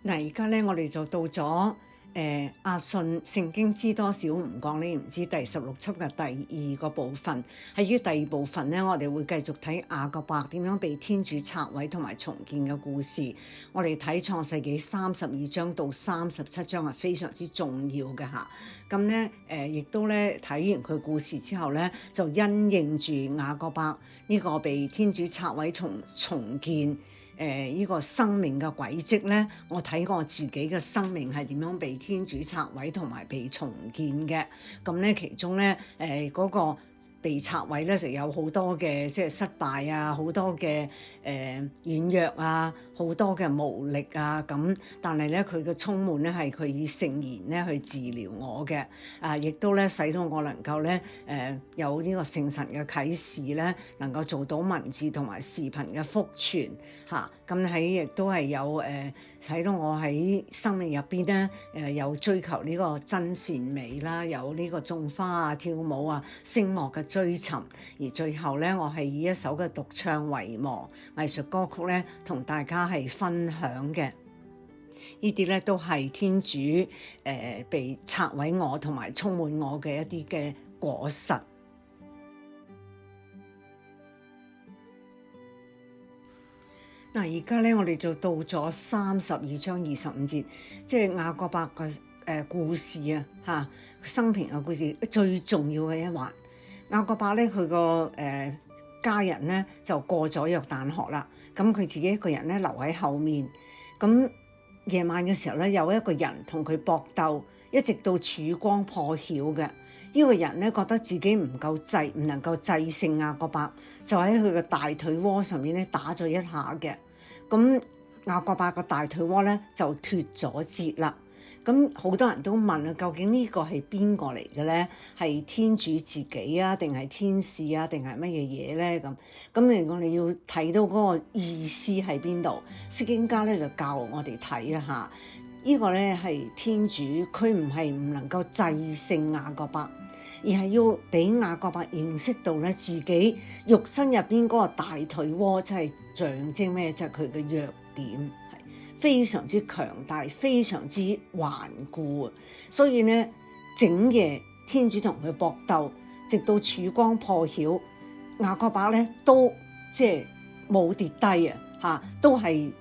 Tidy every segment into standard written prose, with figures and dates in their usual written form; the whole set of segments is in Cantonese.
嗱，而家咧我哋就到咗阿信聖經知多少唔講你唔知第16輯嘅第2個部分。喺於第2部分咧，我哋會繼續睇雅各伯點樣被天主拆毀同埋重建嘅故事。我哋睇創世紀32章到37章係非常之重要嘅嚇。咁咧亦都咧睇完佢故事之後咧，就因應住雅各伯呢個被天主拆毀重建。呢個生命嘅軌跡咧，我睇過自己嘅生命係點樣被天主拆毀同埋被重建嘅。咁咧其中咧嗰個被拆毀咧就有好多嘅即係失敗啊，好多嘅軟弱啊，好多嘅無力啊咁。但係咧佢嘅充滿咧係佢以聖言咧去治療我嘅，亦都咧使到我能夠咧有呢個聖神嘅啟示咧，能夠做到文字同埋視頻嘅福傳嚇。咁喺亦都係有睇到我喺生命入邊咧有追求呢個真善美啦，有呢個種花啊、跳舞啊、聲樂嘅追尋，而最後咧我係以一首嘅獨唱遺忘藝術歌曲咧同大家係分享嘅。呢啲咧都係天主被拆毀我同埋充滿我嘅一啲嘅果實。嗱，而家咧我哋就到咗32章25節，即係雅各伯嘅故事啊嚇，生平嘅故事最重要嘅一環。雅各伯咧佢個家人咧就過咗約旦河啦，咁佢自己一個人咧留喺後面。咁夜晚嘅時候咧，有一個人同佢搏鬥，一直到曙光破曉嘅。呢個人咧覺得自己唔能夠制勝雅各伯，就喺佢嘅大腿窩上面咧打咗一下嘅。咁雅各伯個大腿窩咧就脫咗節啦。咁好多人都問啊，究竟呢個係邊個嚟嘅咧？係天主自己啊，定係天使啊，定係乜嘢嘢咧？咁我哋要睇到嗰個意思喺邊度？釋經家咧就教我哋睇啦嚇。呢個咧係天主，佢唔係唔能夠制勝雅各伯，而係要俾雅各伯認識到咧自己肉身入邊嗰個大腿窩，即係象徵咩？即係佢嘅弱點。非常之強大，非常之頑固啊！所以咧，整夜天主同佢搏鬥，直到曙光破曉，雅各伯咧都即係冇跌低啊！嚇，都係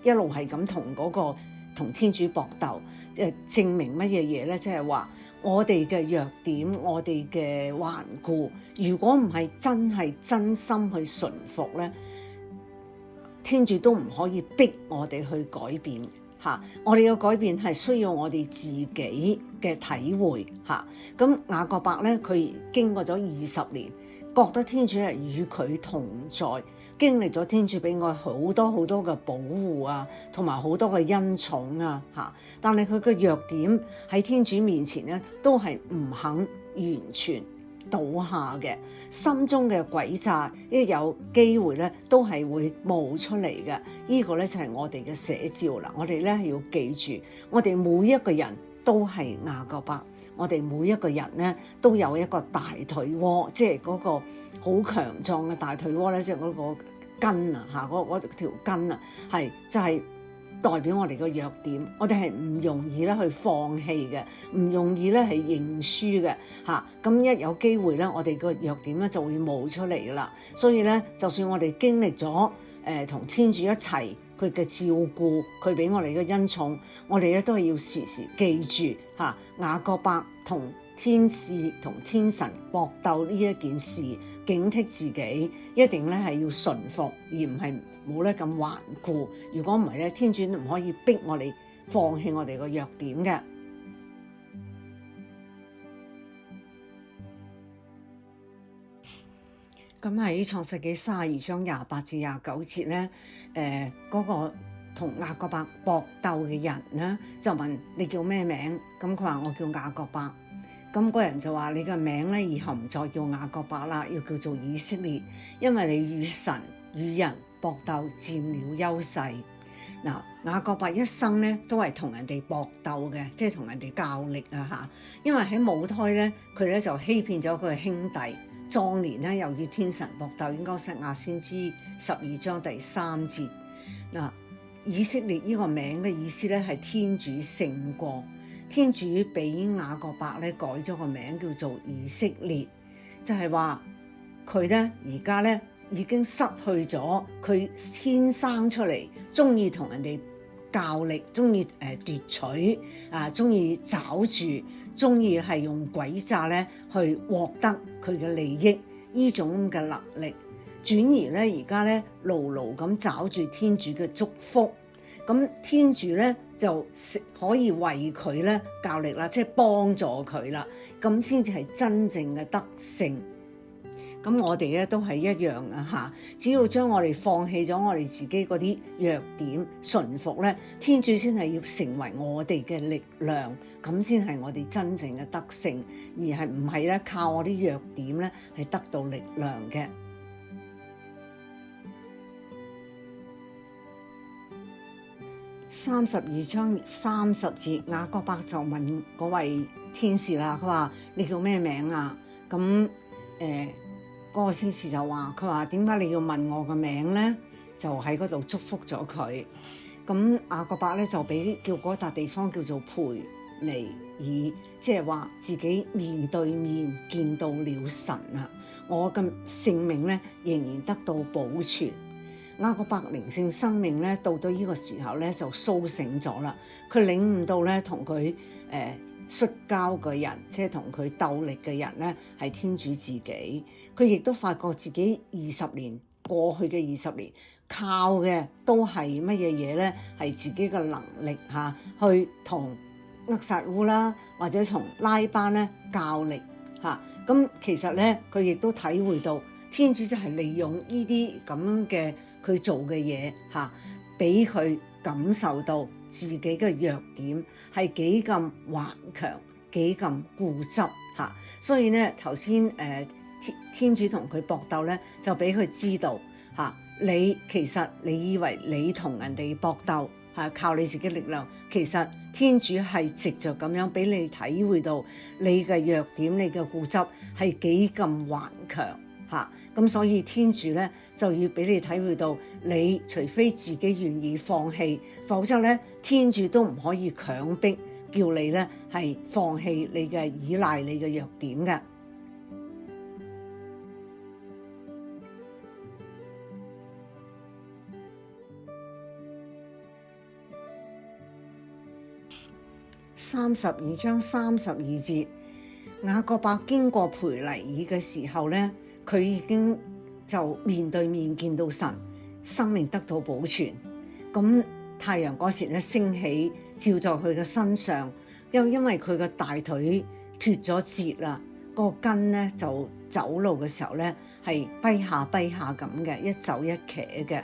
一路係咁同天主搏鬥，證明乜嘢嘢咧？即係話我哋嘅弱點，我哋嘅頑固，如果唔係真心去順服咧，天主都唔可以逼我哋去改變嚇，我哋嘅改變係需要我哋自己嘅體會嚇。咁雅各伯咧，佢經過咗20年，覺得天主係與佢同在，經歷咗天主俾我好多好多嘅保護啊，同埋好多嘅恩寵啊嚇。但係佢嘅弱點喺天主面前咧，都係唔肯完全倒下嘅，心中嘅詭詐一有機會咧，都係會冒出嚟嘅。呢個咧就係我哋嘅寫照啦。我哋咧係要記住，我哋每一個人都係雅各伯，我哋每一個人咧都有一個大腿窩，即係嗰個好強壯嘅大腿窩咧，即係嗰個筋啊嚇，嗰條筋啊，係就係代表我哋個弱點，我哋係唔容易咧去放棄嘅，唔容易咧係認輸嘅嚇。咁一有機會咧，我哋個弱點咧就會冒出嚟噶啦。所以咧，就算我哋經歷咗同天主一齊佢嘅照顧，佢俾我哋嘅恩寵，我哋咧都係要時時記住嚇雅各伯同天使同天神搏鬥呢一件事，警惕自己，一定咧係要順服，而唔係冇咧咁頑固。如果唔係咧，天主都唔可以逼我哋放棄我哋個弱點嘅。咁喺創世紀32章28至29節咧，嗰個同雅各伯搏鬥嘅人咧就問你叫咩名？咁佢話我叫雅各伯。咁嗰人就話你個名咧以後唔再叫雅各伯啦，要叫做以色列，因為你與神與人搏鬥佔了優勢。嗱，雅各伯一生咧都係同人哋搏鬥嘅，即係同人哋較力啊嚇。因為喺母胎咧，佢咧就欺騙咗佢嘅兄弟，壯年咧又與天神搏鬥。應該係亞先知12章第3節嗱。以色列呢個名嘅意思咧係天主勝過，天主俾雅各伯咧改咗個名叫做以色列，就係話佢咧而家咧已經失去咗佢天生出嚟中意同人哋較力，中意奪取啊，中意找住，中意係用詭詐咧去獲得佢嘅利益呢種嘅能力，轉而咧而家咧牢牢咁找住天主嘅祝福，咁天主咧就可以為佢咧較力啦，即係幫助佢啦，咁先至係真正嘅得勝。咁我哋咧都係一樣啊嚇！只要將我哋放棄咗我哋自己嗰啲弱點，順服咧，天主先係要成為我哋嘅力量，咁先係我哋真正嘅得勝，而係唔係咧靠我啲弱點咧係得到力量嘅。32章30節，雅各伯就問嗰位天使啦，佢話：你叫咩名啊？咁嗰個天使就話：佢話點解你要問我個名咧？就喺嗰度祝福咗佢。咁雅各伯咧就俾叫嗰笪地方叫做培尼爾，即係話自己面對面見到了神啊！我嘅性命咧仍然得到保存。雅各伯靈性生命咧到呢個時候咧就甦醒咗啦。佢領悟到咧同佢摔跤嘅人，即係同佢鬥力嘅人咧係天主自己。佢亦都發覺自己20年過去嘅20年靠嘅都係乜嘢嘢咧？係自己嘅能力嚇，去同厄撒烏啦，或者從拉班咧較力嚇。咁其實咧，佢亦都體會到天主就係利用呢啲咁樣嘅佢做嘅嘢嚇，俾佢感受到自己嘅弱點係幾咁頑強，幾咁固執嚇。所以咧頭先天主同佢搏鬥咧，就俾佢知道嚇，你其實你以為你同人哋搏鬥係靠你自己力量，其實天主係藉着咁樣俾你體會到你嘅弱點，你嘅固執係幾咁頑強嚇。咁所以天主咧就要俾你體會到，你除非自己願意放棄，否則咧天主都唔可以強迫叫你咧係放棄你嘅依賴，你嘅弱點嘅。32章32節，雅各伯經過培尼爾嘅時候咧，佢已經就面對面見到神，生命得到保存。咁太陽嗰時咧升起，照在佢嘅身上，因為佢嘅大腿脫咗節啦，個筋咧就走路嘅時候咧係跛下咁嘅，一走一騎嘅。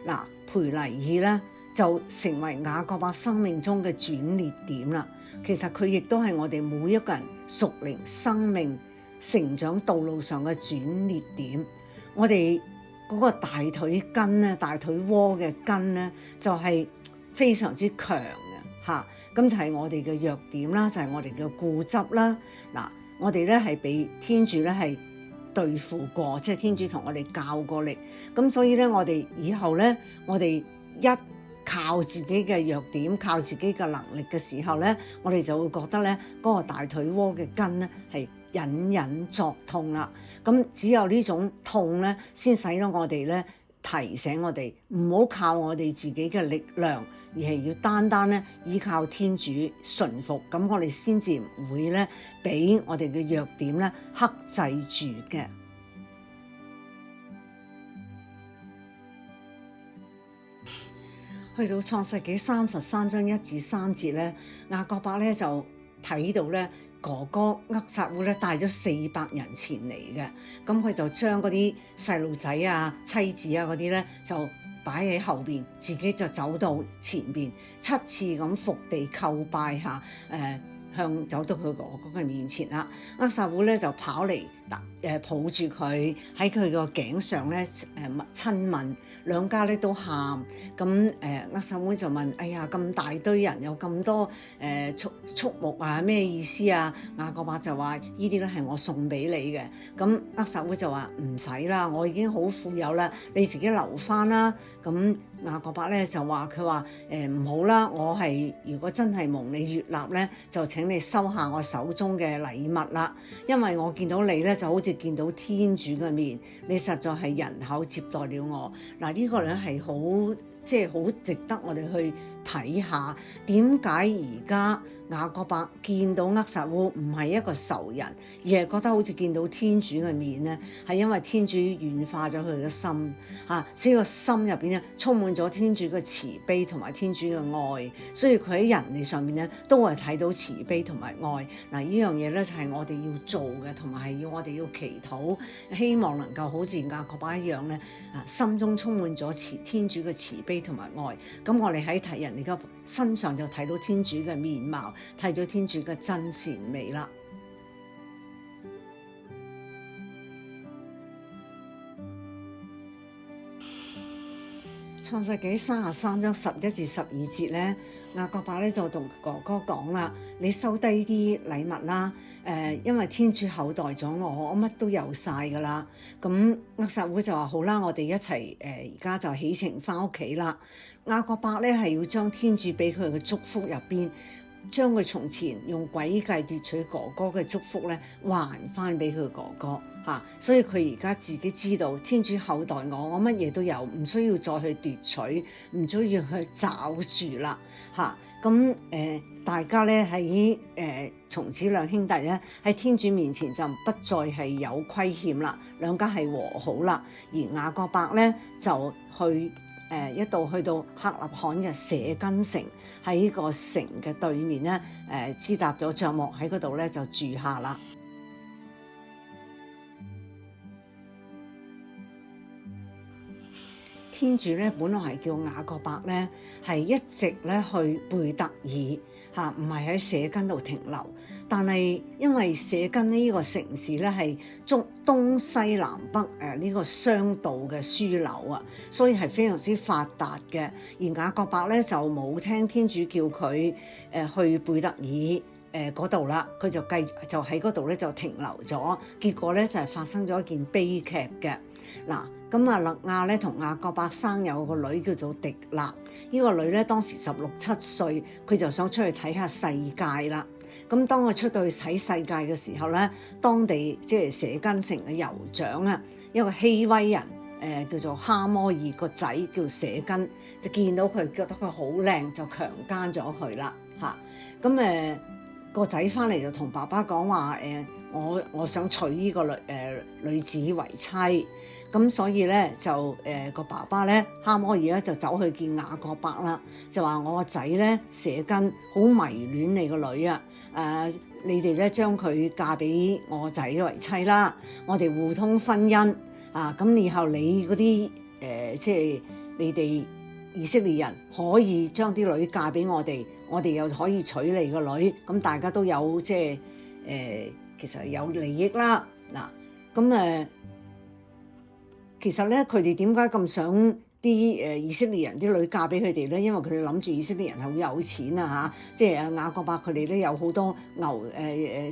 嗱，培尼爾咧就成為雅各伯生命中嘅轉捩點啦。其實佢亦都係我哋每一個人屬靈生命成長道路上嘅轉捩點。我哋嗰個大腿筋咧，大腿窩嘅筋咧，就係非常之強嘅嚇。咁就係我哋嘅弱點啦，就係我哋嘅固執啦。嗱，我哋咧係俾天主咧係對付過，即係天主同我哋較過力。咁所以咧，我哋以後咧，我哋一靠自己嘅弱點，靠自己嘅能力嘅時候咧，我哋就會覺得咧嗰個大腿窩嘅筋咧係隱隱作痛啦。咁只有呢種痛咧，先使到我哋咧提醒我哋唔好靠我哋自己嘅力量，而係要單單咧依靠天主順服。咁我哋先至唔會咧俾我哋嘅弱點咧克制住嘅。去到創世紀33章1至3節咧，雅各伯咧就睇到咧哥哥厄撒烏咧帶咗400人前嚟嘅，咁佢就將嗰啲細路仔啊、妻子啊嗰啲咧就擺喺後邊，自己就走到前邊7次咁伏地叩拜下，向走到佢哥哥嘅面前啦。厄撒烏咧就跑嚟抱住佢喺佢個頸上咧親吻。兩家咧都喊，咁厄撒烏就問：哎呀，咁大堆人，有咁多畜牧啊，咩意思啊？雅各伯就話：呢啲咧係我送俾你嘅。咁厄撒烏就話：唔使啦，我已經好富有啦，你自己留翻啦。咁雅各伯咧就話佢話唔好啦，我係如果真係蒙你悅納咧，就請你收下我手中嘅禮物啦，因為我見到你咧就好似見到天主嘅面，你實在係人口接待了我。嗱，呢個咧係好即係好值得我哋去睇下，點解而家雅各伯見到厄撒烏唔係一個仇人，而係覺得好似見到天主嘅面咧，係因為天主軟化咗佢嘅心嚇，所以個心入邊咧充滿咗天主嘅慈悲同埋天主嘅愛，所以佢喺人哋上面咧都係睇到慈悲同埋愛。嗱，呢樣嘢咧就係我哋要做嘅，同埋係我哋要祈禱，希望能夠好似雅各伯一樣咧，心中充滿咗天主嘅慈悲同埋愛。咁我哋喺人哋嘅身上就睇到天主嘅面貌，睇到天主嘅真善美啦。創世紀33章11至12節咧，雅各伯咧就同哥哥講啦：你收低啲禮物啦，因為天主厚待咗我乜都有晒噶啦。咁厄撒烏就話：好啦，我哋一齊而家就起程翻屋企啦。雅各伯咧係要將天主俾佢嘅祝福入邊，將佢從前用詭計奪取哥哥嘅祝福咧還翻俾佢哥哥嚇，所以佢而家自己知道天主厚待我乜嘢都有，唔需要再去奪取，唔需要去找住啦嚇。咁大家咧喺從此兩兄弟咧喺天主面前就不再係有虧欠啦，兩家係和好啦。而雅各伯咧就去一度去到克納罕嘅舍根城，喺呢個城嘅對面咧支搭咗帳幕喺嗰度咧就住下啦。天主咧本來係叫雅各伯咧係一直咧去貝特耳嚇，唔係喺舍根度停留。但係因為舍根呢個城市咧係東西南北呢個商道嘅樞紐啊，所以係非常之發達嘅。而雅各伯咧就冇聽天主叫佢去貝特耳嗰度啦，佢就喺嗰度咧就停留咗，結果咧就係發生咗一件悲劇嘅。嗱，咁啊勒亞咧同雅各伯生有個女叫做狄勒，呢個女咧當時16、17歲，佢就想出去睇下世界啦。咁當佢出到去睇世界嘅時候咧，當地即係舍根城嘅酋長啊，一個希威人叫做哈摩爾個仔叫舍根，就見到佢覺得佢好靚，就強姦咗佢啦嚇。咁個仔翻嚟就同爸爸講話我想娶呢個女子為妻。咁所以咧就個爸爸咧哈摩爾咧就走去見雅各伯啦，就話我個仔咧舍根好迷戀你個女啊，你哋咧將佢嫁俾我個仔為妻啦，我哋互通婚姻啊，咁以後你嗰啲即係你哋以色列人可以將啲女嫁俾我哋又可以娶你個女，咁大家都有即係其實有利益啦。嗱，咁其實咧，佢哋點解咁想啲以色列人啲女嫁俾佢哋咧？因為佢哋諗住以色列人係好有錢啊嚇，即係雅各伯佢哋咧有好多牛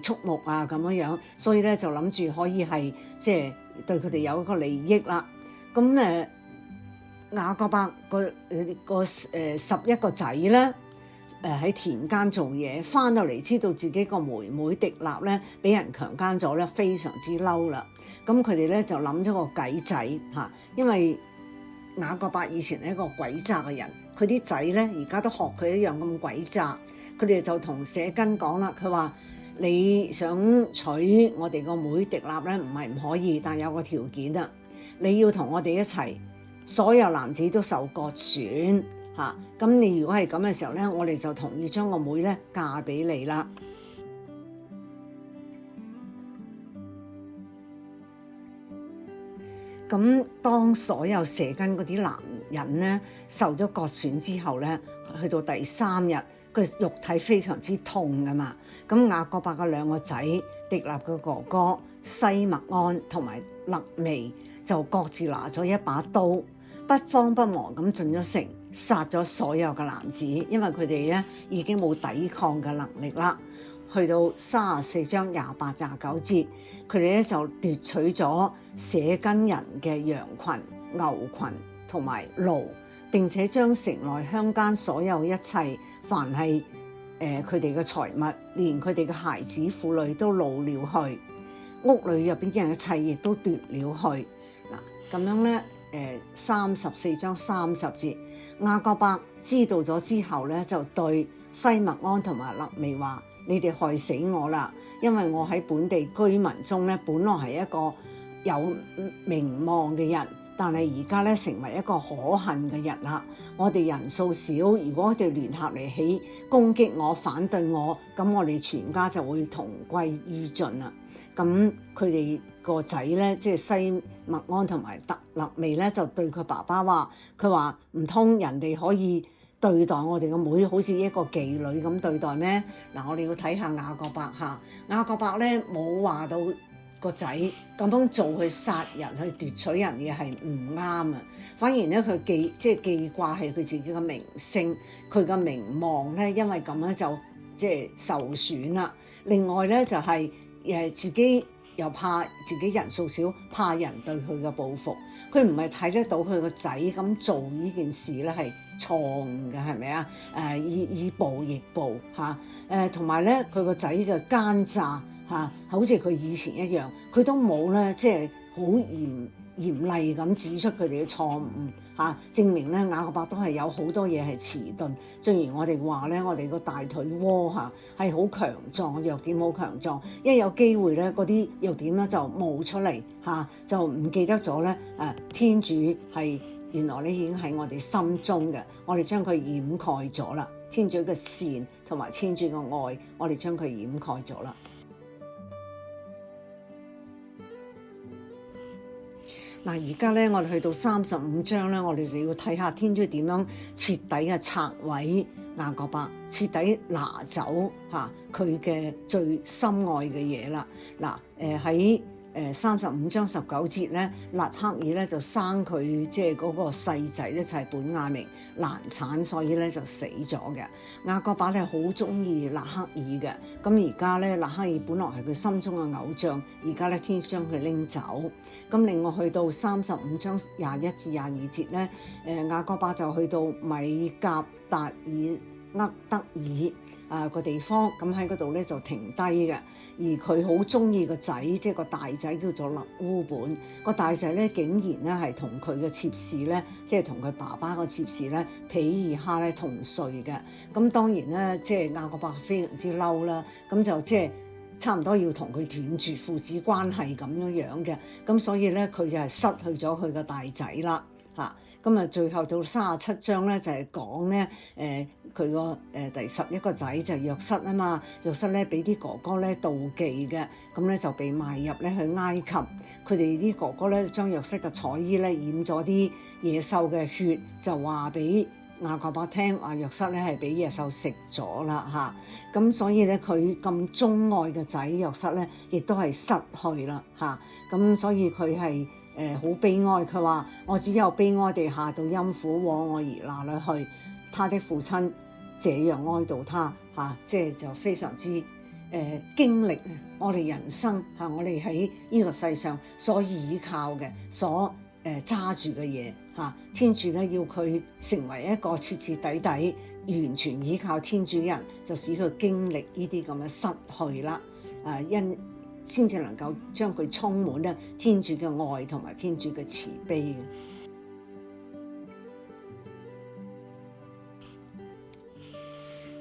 畜牧啊咁樣，所以咧就諗住可以係即係對佢哋有一個利益啦。咁雅各伯個11個仔咧喺田間做嘢，翻到嚟知道自己個妹妹狄勒咧俾人強姦咗咧，非常之嬲啦。咁佢哋咧就諗咗個計仔嚇，因為雅各伯以前係一個詭詐嘅人，佢啲仔咧而家都學佢一樣咁詭詐，佢哋就同舍根講啦，佢話你想娶我哋個妹狄勒咧，唔係唔可以，但有個條件啊，你要同我哋一齊，所有男子都受割損嚇。咁你如果係咁嘅時候咧，我哋就同意將個妹咧嫁俾你啦。咁當所有舍根嗰啲男人咧受咗割損之後咧，去到第3日，佢肉體非常之痛噶嘛。咁雅各伯嘅2個仔，狄勒嘅哥哥西默安同埋勒微就各自拿咗一把刀，不慌不忙咁進咗城，殺咗所有嘅男子，因為佢哋咧已經冇抵抗嘅能力啦。去到34章28、29節，佢哋咧就奪取咗舍根人嘅羊群、牛群同埋驢，並且將城內鄉間所有一切，凡係佢哋嘅財物，連佢哋嘅孩子婦女都擄了去，屋裏入邊嘅人一切亦都奪了去。嗱，咁樣咧34章30節，雅各伯知道咗之後咧，就對西默盎同埋肋未話：你哋害死我啦！因為我喺本地居民中咧，本來係一個有名望嘅人，但係而家咧成為一個可恨嘅人啦。我哋人數少，如果我哋聯合嚟起攻擊我、反對我，咁我哋全家就會同歸於盡啦。咁佢哋個仔咧，即係西默盎同埋肋未咧，就對佢爸爸話：佢話唔通人哋可以對待我哋個妹好似一個妓女咁對待咩？嗱，我哋要睇下雅各伯嚇。雅各伯咧冇話到個仔咁樣做去殺人去奪取人嘅係唔啱啊！反而咧佢記掛係佢自己嘅名聲，佢嘅名望咧因為咁樣就受損啦。另外咧就係自己又怕自己人數少，怕人對佢嘅報復。佢唔係睇得到佢個仔咁做呢件事咧係錯誤嘅，係咪啊？以暴易暴嚇，同埋咧佢個仔嘅奸詐嚇，好似佢以前一樣，佢都冇咧好嚴厲咁指出佢哋嘅錯誤嚇，證明咧雅各伯都係有好多嘢係遲鈍。正如我哋話咧，我哋個大腿窩嚇係好強壯，弱點好強壯，一有機會咧嗰啲弱點咧就冒出嚟嚇，就唔記得咗咧天主係原來咧已經喺我哋心中嘅，我哋將佢掩蓋咗啦。天主嘅善同埋天主嘅愛，我哋將佢掩蓋咗啦。嗱，而家咧，我哋去到35章咧，我哋就要睇下天主點樣徹底嘅拆毀雅各伯，徹底拿走佢嘅最深愛嘅嘢啦。嗱，喺35章19節咧，勒克爾咧就生佢嗰個細仔咧就係本雅明難產，所以咧就死咗嘅。雅各伯咧好中意勒克爾嘅，咁而家咧勒克爾本來係佢心中嘅偶像，而家咧天主將佢拎走。咁另外去到35章21至22節咧，雅各伯就去到米甲達爾厄德爾個地方，咁喺嗰度咧就停低嘅。而佢好中意個仔，個大仔叫做勒烏本。個大仔咧竟然咧係同佢嘅妾侍咧，同佢爸爸個妾侍咧毗爾哈咧同睡嘅。咁當然咧，雅各伯非常之嬲啦，咁就差唔多要同佢斷絕父子關係咁樣嘅。咁所以咧佢就係失去咗佢個大仔啦嚇。咁啊，最後到37章咧就係講咧，佢個第11個仔就係約瑟啊嘛，約瑟咧俾啲哥哥咧妒忌嘅，咁咧就被賣入咧去埃及。佢哋啲哥哥咧將約瑟嘅彩衣咧染咗啲野獸嘅血，就話俾雅各伯聽，話約瑟咧係俾野獸食咗啦嚇。咁所以咧佢咁鍾愛嘅仔約瑟咧，亦都係失去啦嚇。咁所以佢係好悲哀，佢話我只有悲哀地下到陰府往我兒那裏去，他的父親這樣哀悼他嚇，就非常之經歷我哋人生嚇，我哋喺呢個世上所依靠嘅，所揸住嘅嘢嚇，天主咧要佢成為一個徹徹底底完全依靠天主人，就使佢經歷呢啲咁嘅失去啦，先至能夠將佢充滿咧天主嘅愛同埋天主嘅慈悲嘅。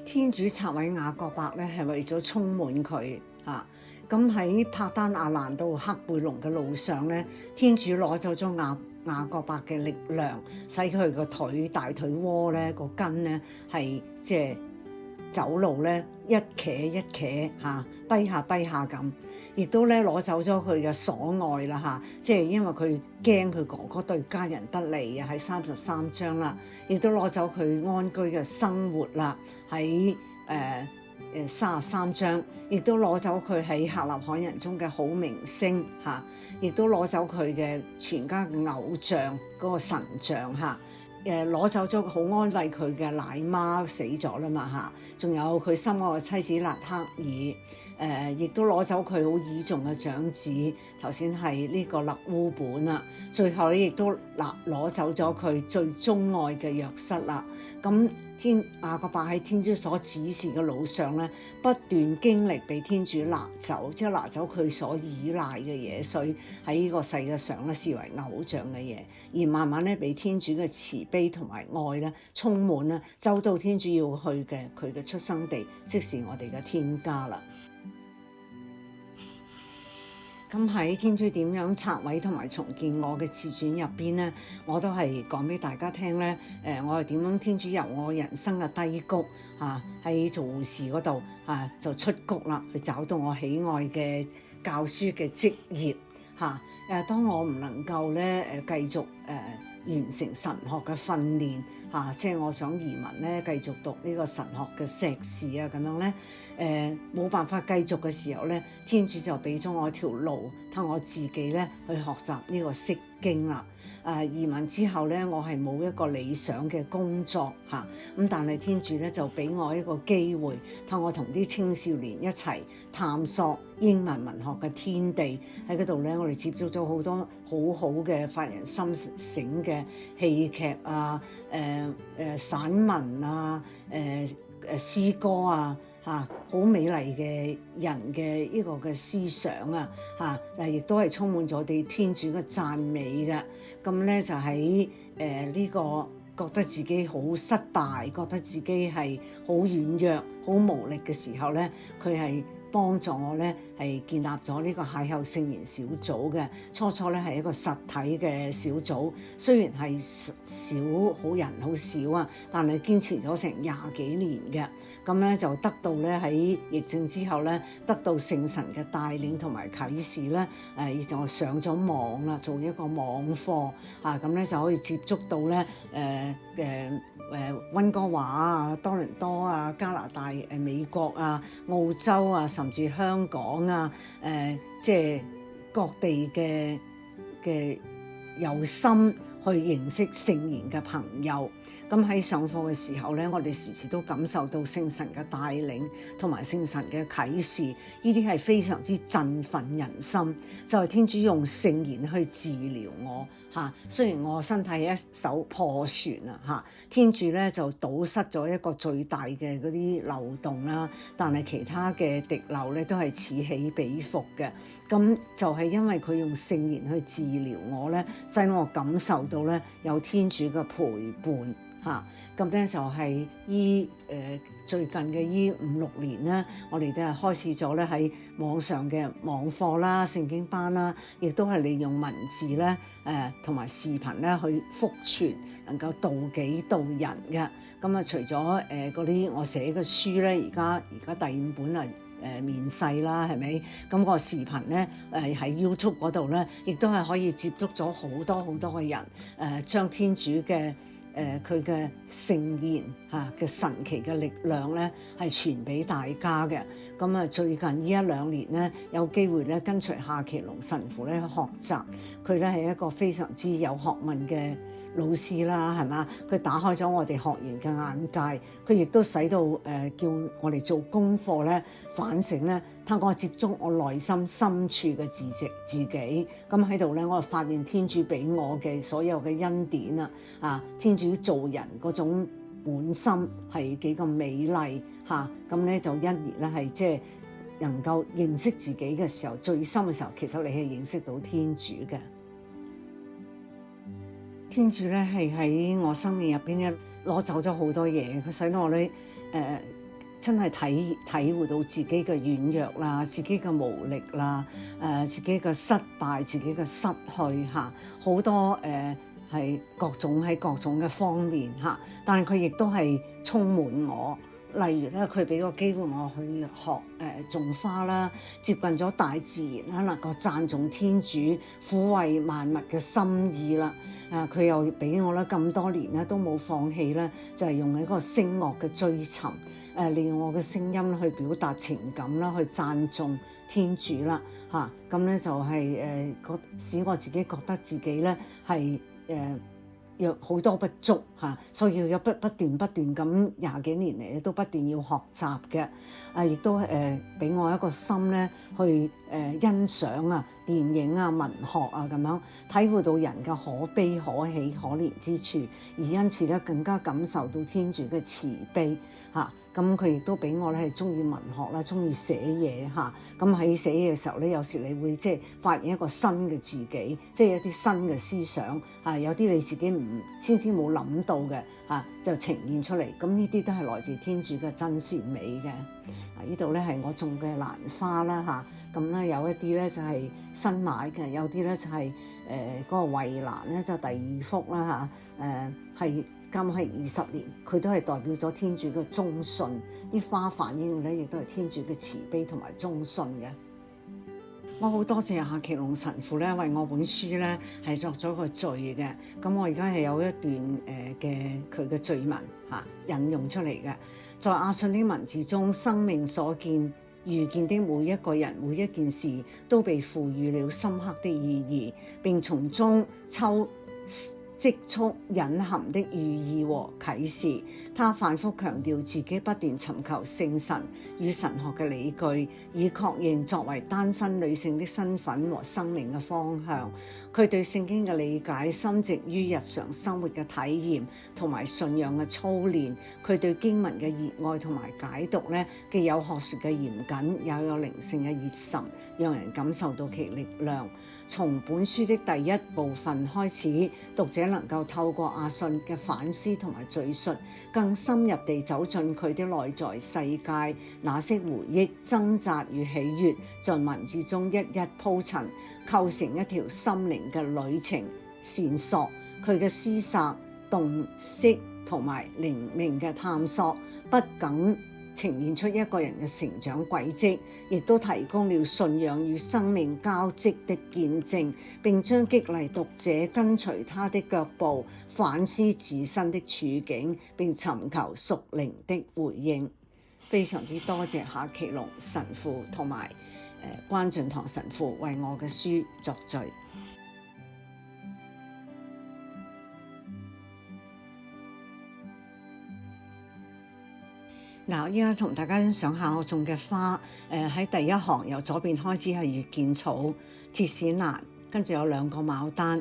天主拆毀雅各伯咧係為咗充滿佢嚇。咁喺帕丹亞蘭到赫貝龍嘅路上咧，天主攞走咗雅各伯嘅力量，使佢個大腿窩咧個筋咧係走路咧一瘸一瘸嚇，跛下跛下咁。亦都咧攞走咗佢嘅所愛啦嚇，因為佢驚佢哥哥對家人不利啊，喺33章啦，亦都攞走佢安居嘅生活啦，喺33章，亦都攞走佢喺客納罕人中嘅好名聲嚇，亦都攞走佢嘅全家嘅偶像嗰個神像嚇，攞走咗好安慰佢嘅奶媽死咗啦嘛嚇，仲有佢心愛嘅妻子納克爾，亦都攞走佢好倚重嘅長子，頭先係呢個勒烏本啦，最後咧亦都攞走咗佢最鍾愛嘅約瑟啦。咁雅各伯喺天主所指示嘅路上咧，不斷經歷被天主拿走，即係拿走佢所依賴嘅嘢，所以喺呢個世界上咧視為偶像嘅嘢，而慢慢咧被天主嘅慈悲同埋愛咧充滿咧，走到天主要去嘅佢嘅出生地，即是我哋嘅天家啦。咁喺天主點樣拆毀同埋重建我嘅自傳入邊咧，我都係講俾大家聽咧。我係點樣天主由我人生嘅低谷喺做護士嗰度就出谷啦，去找到我喜愛嘅教書嘅職業當我唔能夠咧繼續完成神學嘅訓練即係我想移民咧繼續讀呢個神學嘅碩士咁樣咧，冇辦法繼續嘅時候咧，天主就俾咗我條路，等我自己咧去學習呢個釋經啦。移民之後咧，我係冇一個理想嘅工作咁但係天主咧就俾我一個機會，等我同啲青少年一齊探索英文文學嘅天地。喺嗰度咧，我哋接觸咗好多好好嘅發人深省嘅戲劇散文詩歌好美麗嘅人嘅呢個嘅思想亦都係充滿咗對天主嘅讚美嘅。咁咧就喺呢個覺得自己好失敗，覺得自己係好軟弱、好無力嘅時候咧，佢係幫助我咧係建立咗呢個邂逅聖言小組嘅。初初咧係一個實體嘅小組，雖然係少好人好少但係堅持咗成20幾年嘅。咁咧就得到咧喺疫症之後咧，得到聖神嘅帶領同埋啟示咧，就上咗網啦，做一個網課咁咧就可以接觸到咧溫哥華多倫多加拿大美國澳洲甚至香港即係各地嘅有心去認識聖言嘅朋友。咁喺上課嘅時候咧，我哋時時都感受到聖神嘅帶領同埋聖神嘅啟示，呢啲係非常之振奮人心。就係天主用聖言去治療我雖然我身體一手破船天主咧就堵塞咗一個最大嘅嗰啲漏洞啦，但係其他嘅滴漏咧都係此起彼伏嘅。咁就係因為佢用聖言去治療我咧，使我感受到咧有天主嘅陪伴咁咧就係最近嘅5-6年咧，我哋都係開始咗咧喺網上嘅網課啦、聖經班啦，亦都係利用文字咧同埋視頻咧去福傳，能夠度己度人嘅。咁除咗嗰啲我寫嘅書咧，而家第5本面世啦，係咪？咁個視頻咧喺 YouTube 嗰度咧，亦都係可以接觸咗好多好多嘅人，將天主嘅佢嘅聖言嘅神奇嘅力量咧係傳俾大家嘅。咁最近呢1-2年咧，有機會咧跟隨夏其龍神父咧學習，佢咧係一個非常之有學問嘅老師啦，係嘛？佢打開咗我哋學員嘅眼界，佢亦都使到叫我哋做功課咧，反省咧，透過接觸我內心深處嘅自己。咁喺度咧，我就發現天主俾我嘅所有嘅恩典天主做人嗰種本心係幾咁美麗咁咧就因而咧係即係能夠認識自己嘅時候，最深嘅時候，其實你係認識到天主嘅。天主咧係喺我生命入邊咧攞走咗好多嘢，佢使到我咧真係體會到自己嘅軟弱啦，自己嘅無力啦，自己嘅失敗，自己嘅失去好多係各種嘅方面但係佢亦都係充滿我。例如咧，佢俾個機會我去學種花啦，接近咗大自然啦，能夠讚頌天主撫慰萬物嘅心意啦。佢又俾我咧咁多年咧都冇放棄咧，就係用一個聲樂嘅追尋，利用我嘅聲音去表達情感啦，去讚頌天主啦咁咧就係使我自己覺得自己咧係有好多不足嚇，所以要不斷咁20幾年嚟都不斷要學習嘅。亦都俾我一個心咧去欣賞啊電影啊文學啊咁樣，體會到人嘅可悲可喜可憐之處，而因此咧更加感受到天主嘅慈悲嚇。咁佢亦都俾我咧係中意文學啦，中意寫嘢嚇。咁喺寫嘢嘅時候咧，有時你會即係發現一個新嘅自己，即係一啲新嘅思想嚇，有啲你自己先冇諗到嘅嚇，就呈現出嚟。咁呢啲都係來自天主嘅真善美嘅。呢度咧係我種嘅蘭花啦嚇，咁咧有一啲咧就係新買嘅，有啲咧就係嗰個慧蘭咧就第2幅啦嚇，係啱係20年，佢都係代表咗天主嘅忠信，啲花反映嘅咧亦都係天主嘅慈悲同埋忠信嘅。我好多謝夏其龍神父咧為我本書咧係作咗個序嘅，咁我而家係有一段嘅佢嘅序文嚇引用出嚟嘅。在阿信的文字中，生命所見遇見的每一個人每一件事都被賦予了深刻的意義，並從中積蓄隱含的寓意和啟示。他反覆強調自己不斷尋求聖神與神學嘅理據，以確認作為單身女性的身份和生命嘅方向。佢對聖經嘅理解深植於日常生活嘅體驗同埋信仰嘅操練。佢對經文嘅熱愛同埋解讀咧，既有學術嘅嚴謹，又有靈性嘅熱忱，讓人感受到其力量。從本書的第1部分開始，讀者能夠透過阿信嘅反思同埋敘述，更深入地走進佢的內在世界，那些回憶、掙扎與喜悅，在文字中一一鋪陳，構成一條心靈嘅旅程線索。佢嘅思索、洞悉同埋靈命嘅探索，不僅呈現出一個人嘅成長軌跡，亦都提供了信仰與生命交織的見證，並將激勵讀者跟隨他的腳步，反思自身的處境，並尋求屬靈的回應。非常之多謝夏其龍神父同埋關進堂神父為我嘅書作序。嗱，依家同大家欣賞下我種嘅花。喺第1行由左邊開始係月見草、鐵線蘭，跟住有2個牡丹。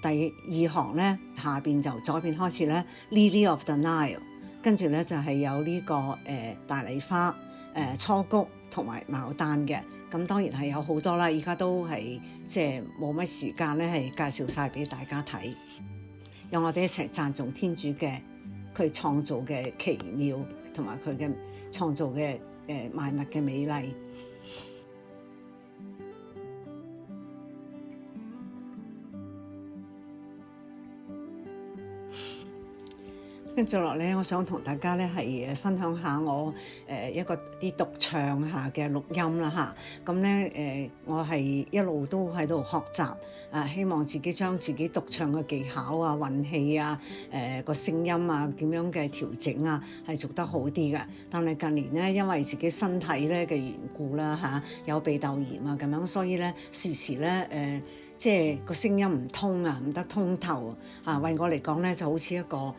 第2行咧下邊就左邊開始咧 Lily of the Nile， 跟住咧就係有呢個大麗花、初菊同埋牡丹嘅。咁當然係有好多啦，依家都係即係冇乜時間咧係介紹晒俾大家睇。讓我哋一齊讚頌天主嘅佢創造嘅奇妙，同埋佢嘅創造嘅萬物嘅美麗。跟住落嚟，我想同大家咧係分享下我一個啲獨唱下嘅錄音啦嚇。咁咧我係一路都喺度學習，希望自己將自己獨唱嘅技巧啊、運氣啊、個聲音啊點樣嘅調整啊，係做得好啲嘅。但係近年咧，因為自己身體咧嘅緣故啦嚇，有鼻竇炎啊咁樣，所以咧時時咧即係個聲音唔通啊，唔得通透啊。為我嚟講咧，就好似一個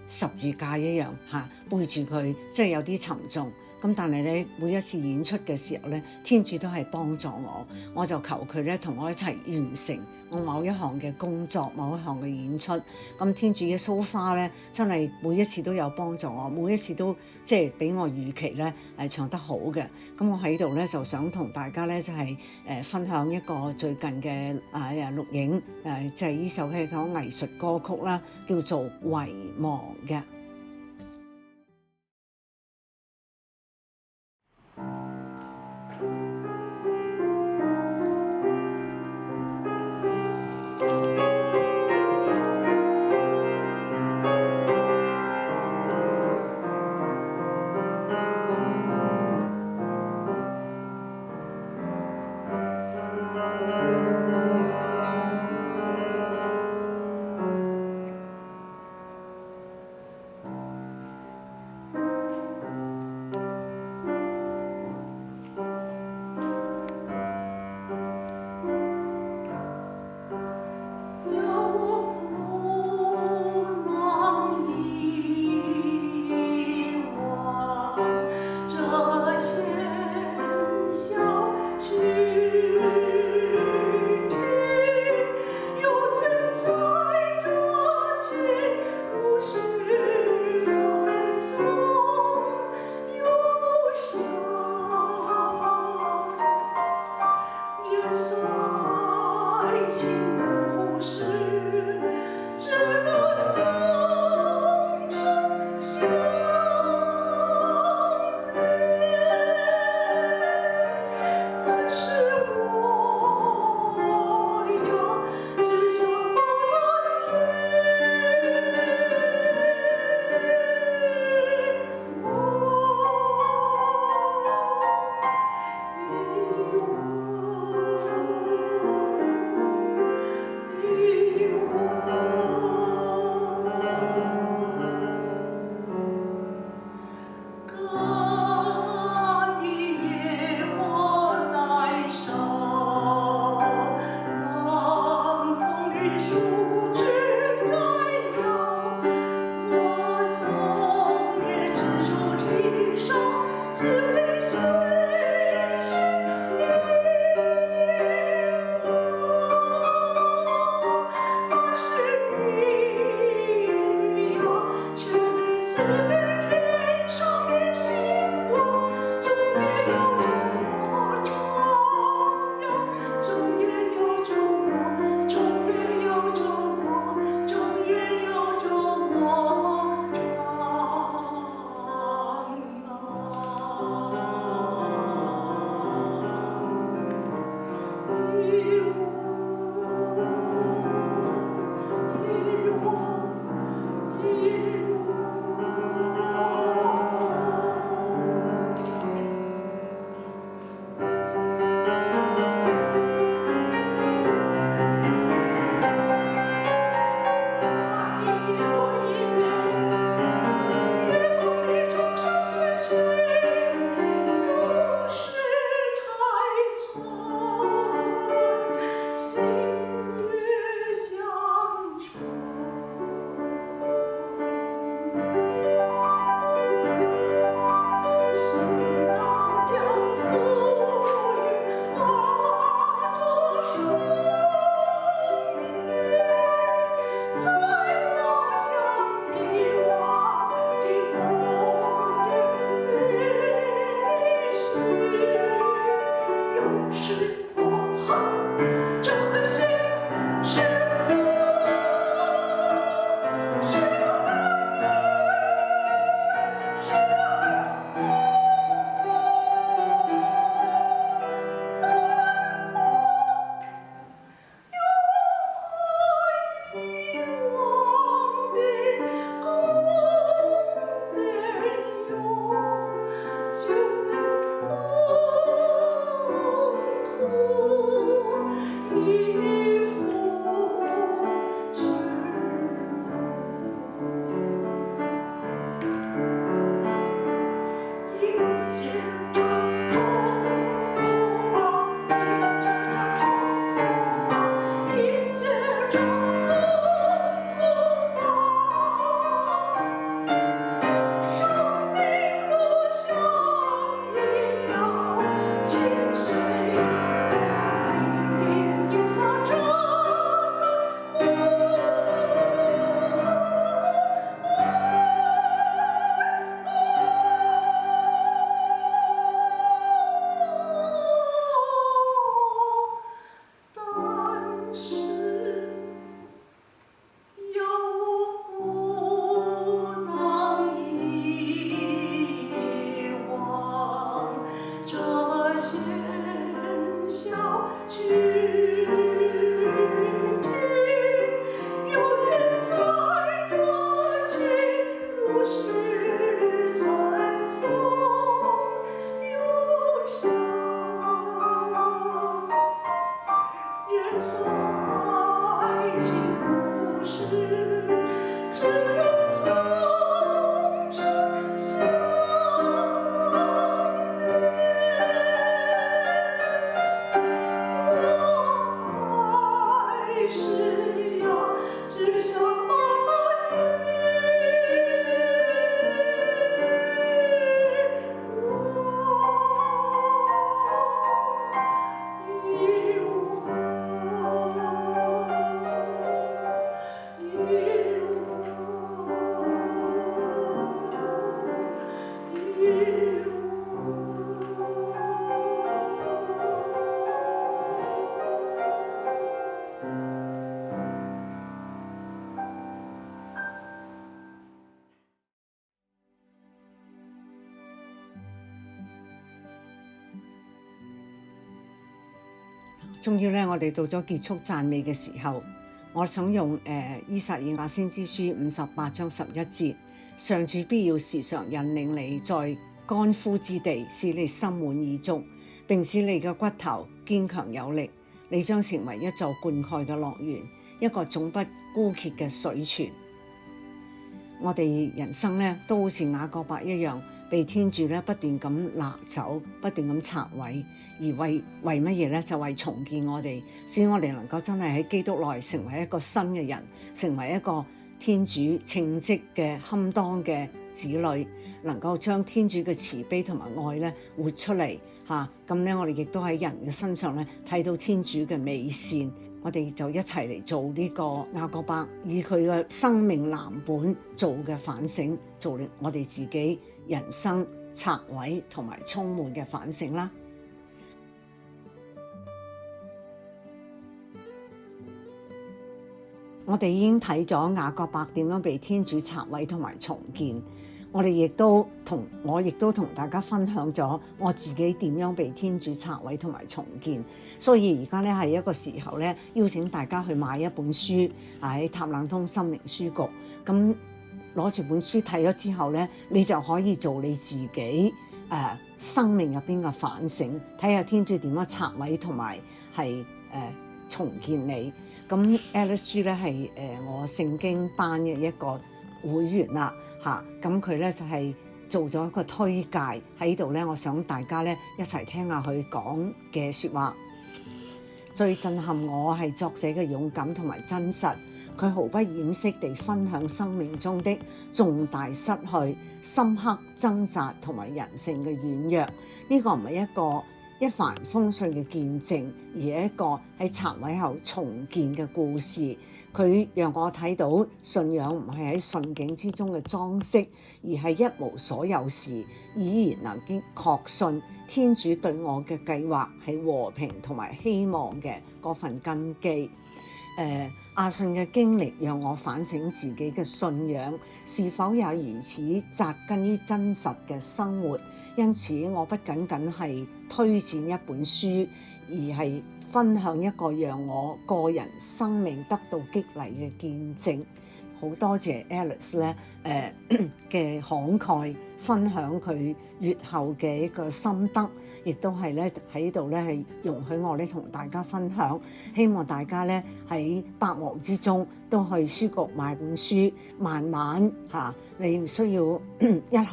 十字架一樣嚇，背住佢，即係有啲沉重。咁但係咧，每一次演出嘅時候咧，天主都係幫助我，我就求佢咧同我一齊完成我某一項嘅工作、某一項嘅演出。咁天主嘅蘇花咧，真係每一次都有幫助我，每一次都即係俾我預期咧係唱得好嘅。咁我喺度咧就想同大家咧就係分享一個最近嘅錄影就係呢首係講藝術歌曲啦，叫做《遺忘》嘅。終於咧，我哋到咗結束讚美嘅時候，我想用依撒意亞先知書58章11節，上主必要時常引領你在乾枯之地，使你心滿意足，並使你嘅骨頭堅強有力。你將成為一座灌溉嘅樂園，一個總不枯竭嘅水泉。我哋人生咧都好似雅各伯一樣，被天主咧不斷咁拿走，不斷咁拆毀，而為乜嘢咧？就為重建我哋，使我哋能夠真係喺基督內成為一個新嘅人，成為一個天主稱職嘅堪當嘅子女，能夠將天主嘅慈悲同埋愛咧活出嚟嚇。咁咧，我哋亦都喺人嘅身上咧睇到天主嘅美善。我哋就一齊嚟做呢個雅各伯以佢嘅生命藍本做嘅反省，做我哋自己人生拆毀同埋充滿嘅反省啦。我哋已經睇咗雅各伯點樣被天主拆毀同埋重建。我亦都同大家分享咗我自己點樣被天主拆毀同埋重建，所以而家咧係一個時候咧，邀請大家去買一本書喺塔冷通心靈書局，咁攞住本書睇咗之後咧，你就可以做你自己生命入邊嘅反省，睇下天主點樣拆毀同埋係重建你。咁 Alice 書咧係我聖經班嘅一個會員啦嚇，咁佢咧就係做咗一個推介喺度咧，我想大家咧一齊聽下佢講嘅説話。最震撼我係作者嘅勇敢同埋真實，佢毫不掩飾地分享生命中的重大失去、深刻掙扎同埋人性嘅軟弱。呢個唔係一帆風順嘅見證，而係一個喺拆毀後重建嘅故事。佢讓我睇到信仰唔係喺順境之中嘅裝飾，而係一無所有時依然能夠確信天主對我嘅計劃係和平同埋希望嘅嗰份根基。阿信嘅經歷讓我反省自己嘅信仰是否也如此扎根於真實嘅生活。因此我不僅僅係推薦一本書，而係分享一個讓我個人生命得到激勵嘅見證。好多謝 Alice 咧嘅慷慨分享佢閱後嘅一個心得，亦都係咧喺度咧係容許我咧同大家分享。希望大家咧喺百忙之中都去書局買本書，慢慢你唔需要一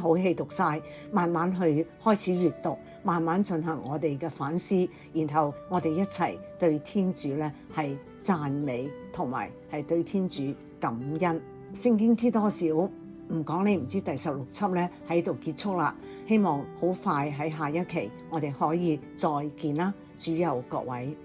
口氣讀晒，慢慢去開始閱讀，慢慢進行我哋嘅反思，然後我哋一齊對天主咧係讚美，同埋係對天主感恩。聖經知多少？唔講你唔知。第16輯咧喺度結束啦，希望好快喺下一期我哋可以再見啦。主佑各位。